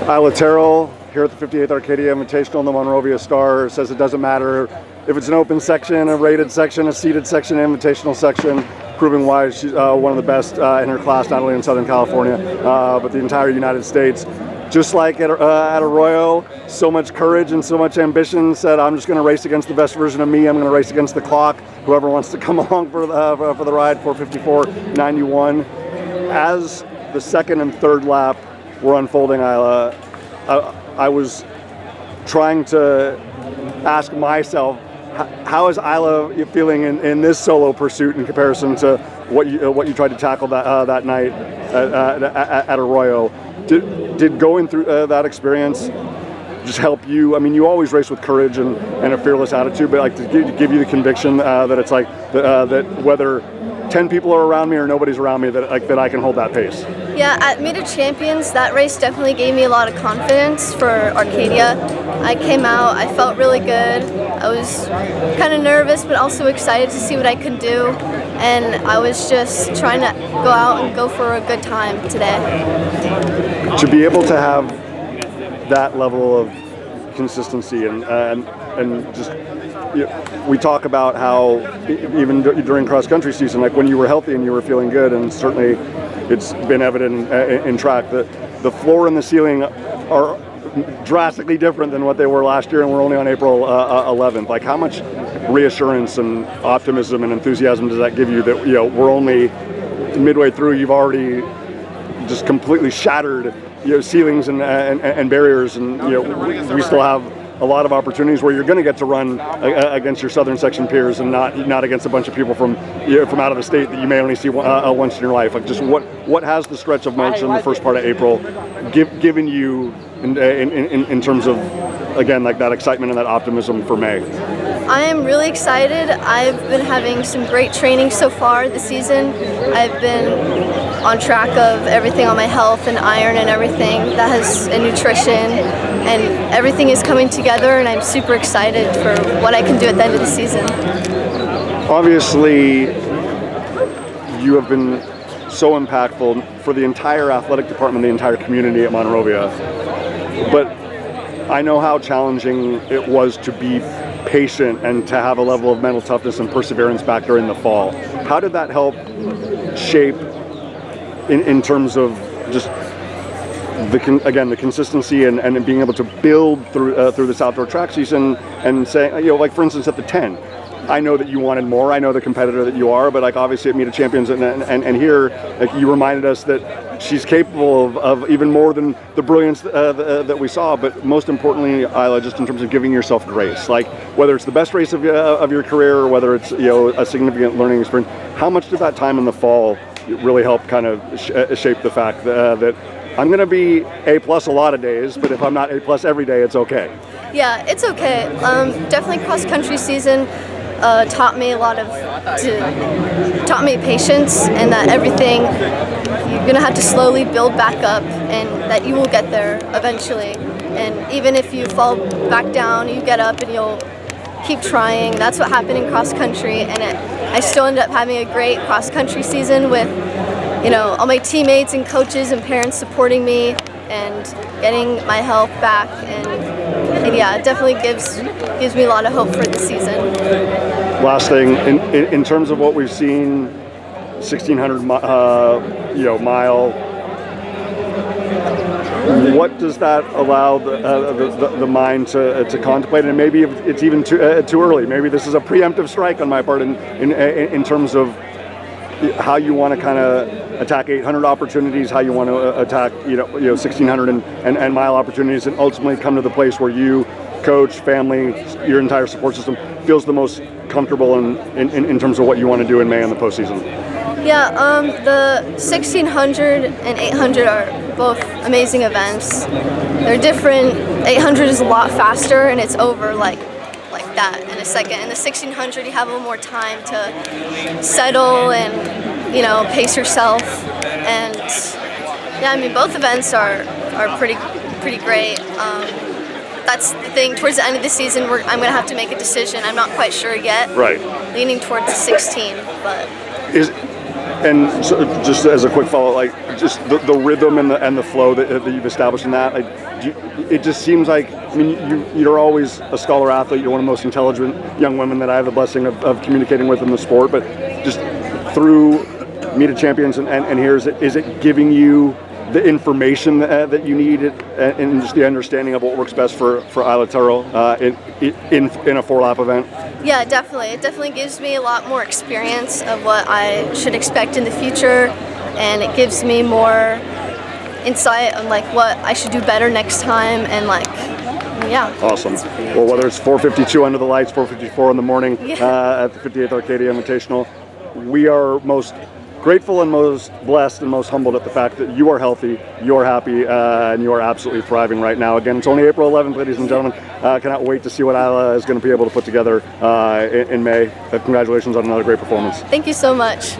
Isla Terrill here at the 58th Arcadia Invitational in the Monrovia Star says it doesn't matter if it's an open section, a rated section, a seated section, an invitational section, proving why she's one of the best in her class, not only in Southern California, but the entire United States. Just like at Arroyo, so much courage and so much ambition, said I'm just going to race against the best version of me, I'm going to race against the clock, whoever wants to come along for the ride, 4:54.91. As the second and third lap were unfolding, Isla, I was trying to ask myself, how is Isla feeling in this solo pursuit in comparison to what you tried to tackle that night at Arroyo? Did going through that experience just help you? I mean, you always race with courage and a fearless attitude, but like to give you the conviction that it's like that whether 10 people are around me or nobody's around me, that I can hold that pace. Yeah, at Meet of Champions, that race definitely gave me a lot of confidence for Arcadia. I came out, I felt really good. I was kind of nervous, but also excited to see what I could do. And I was just trying to go out and go for a good time today. To be able to have that level of consistency and just, we talk about how even during cross-country season, like when you were healthy and you were feeling good, and certainly it's been evident in track, that the floor and the ceiling are drastically different than what they were last year, and we're only on April 11th. Like, how much reassurance and optimism and enthusiasm does that give you that we're only midway through, you've already just completely shattered ceilings and barriers, and we still have a lot of opportunities where you're going to get to run against your Southern Section peers and not against a bunch of people from out of the state that you may only see once in your life. Like, just what has the stretch of March and the first part of April given you in terms of, again, like that excitement and that optimism for May? I am really excited. I've been having some great training so far this season. I've been on track of everything on my health and iron and everything and nutrition, and everything is coming together, and I'm super excited for what I can do at the end of the season. Obviously, you have been so impactful for the entire athletic department, the entire community at Monrovia, but I know how challenging it was to be patient and to have a level of mental toughness and perseverance back during the fall. How did that help shape in terms of just the consistency and being able to build through this outdoor track season, and saying, like for instance at the 10, I know that you wanted more, I know the competitor that you are, but like obviously at Meet of Champions and here, like, you reminded us that she's capable of even more than the brilliance that we saw. But most importantly, Isla, just in terms of giving yourself grace, like whether it's the best race of your career or whether it's a significant learning experience, how much did that time in the fall really help kind of shape the fact that I'm going to be A+ a lot of days, but if I'm not A+ every day, it's okay? Yeah, it's okay. Definitely cross-country season taught me patience, and that everything you're gonna have to slowly build back up, and that you will get there eventually. And even if you fall back down, you get up and you'll keep trying. That's what happened in cross-country, and I still ended up having a great cross-country season with all my teammates and coaches and parents supporting me and getting my health back, and yeah, it definitely gives me a lot of hope for the season. Last thing, in terms of what we've seen, 1,600 mile, what does that allow the mind to contemplate? And maybe it's even too early. Maybe this is a preemptive strike on my part in terms of how you want to kind of attack 800 opportunities, how you want to attack 1,600 and mile opportunities, and ultimately come to the place where you, coach, family, your entire support system feels the most comfortable in terms of what you want to do in May in the postseason. Yeah, the 1,600 and 800 are both amazing events. They're different. 800 is a lot faster, and it's over like that in a second. In the 1,600, you have a little more time to settle and pace yourself. And yeah, I mean, both events are pretty great. That's the thing. Towards the end of the season, I'm going to have to make a decision. I'm not quite sure yet. Right. Leaning towards the 16, but And so just as a quick follow, like just the rhythm and the flow that you've established in that, like, it just seems like, I mean, you're always a scholar athlete. You're one of the most intelligent young women that I have the blessing of communicating with in the sport. But just through Meet of Champions and here, is it giving you the information that you need and just the understanding of what works best for Isla Terrill in a 4-lap event? Yeah, definitely. It definitely gives me a lot more experience of what I should expect in the future, and it gives me more insight on like what I should do better next time, and like, yeah. Awesome. Well, whether it's 4:52 under the lights, 4:54 in the morning at the 58th Arcadia Invitational, we are most grateful and most blessed and most humbled at the fact that you are healthy, you are happy, and you are absolutely thriving right now. Again, it's only April 11th, ladies and gentlemen. Cannot wait to see what Isla is going to be able to put together in May. Congratulations on another great performance. Thank you so much.